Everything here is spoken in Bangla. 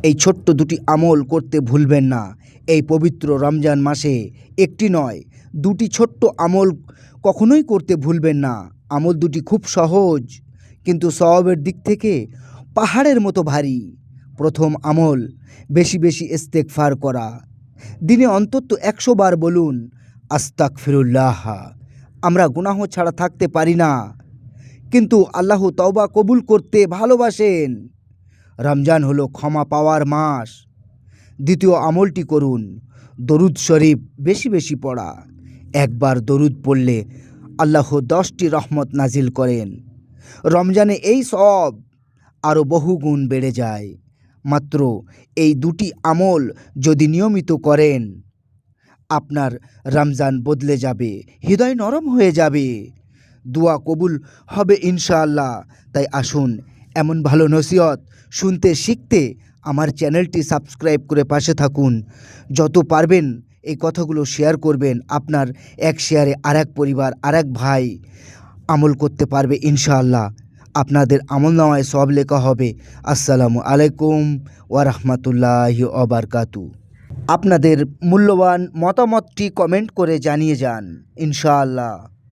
এই ছোট্ট দুটি আমল করতে ভুলবেন না। এই পবিত্র রমজান মাসে একটি নয়, দুটি ছোট্ট আমল কখনোই করতে ভুলবেন না। আমল দুটি খুব সহজ, কিন্তু সওয়াবের দিক থেকে পাহাড়ের মতো ভারী। প্রথম আমল, বেশি বেশি ইস্তেগফার করা। দিনে অন্তত 100 বার বলুন, আস্তাগফিরুল্লাহ। আমরা গুনাহ ছাড়া থাকতে পারি না, কিন্তু আল্লাহ তওবা কবুল করতে ভালোবাসেন। রমজান হলো ক্ষমা পাওয়ার মাস। দ্বিতীয় আমলটি করুন, দরুদ শরীফ বেশি বেশি পড়া। একবার দরুদ পড়লে আল্লাহ 10টি রহমত নাজিল করেন। রমজানে এই সওয়াব আরও বহুগুণ বেড়ে যায়। মাত্র এই দুটি আমল যদি নিয়মিত করেন, আপনার রমজান বদলে যাবে, হৃদয় নরম হয়ে যাবে, দোয়া কবুল হবে ইনশাআল্লাহ। তাই আসুন, এমন ভালো নসিহত শুনতে শিখতে আমার চ্যানেলটি সাবস্ক্রাইব করে পাশে থাকুন। যত পারবেন এই কথাগুলো শেয়ার করবেন। আপনার এক শেয়ারে আরেক পরিবার, আরেক ভাই আমল করতে পারবে ইনশাআল্লাহ। আপনাদের আমলনামায় সওয়াব লেখা হবে। আসসালামু আলাইকুম ওয়া রাহমাতুল্লাহি ওয়া বারাকাতুহু। আপনাদের মূল্যবান মতামতটি কমেন্ট করে জানিয়ে যান ইনশাআল্লাহ।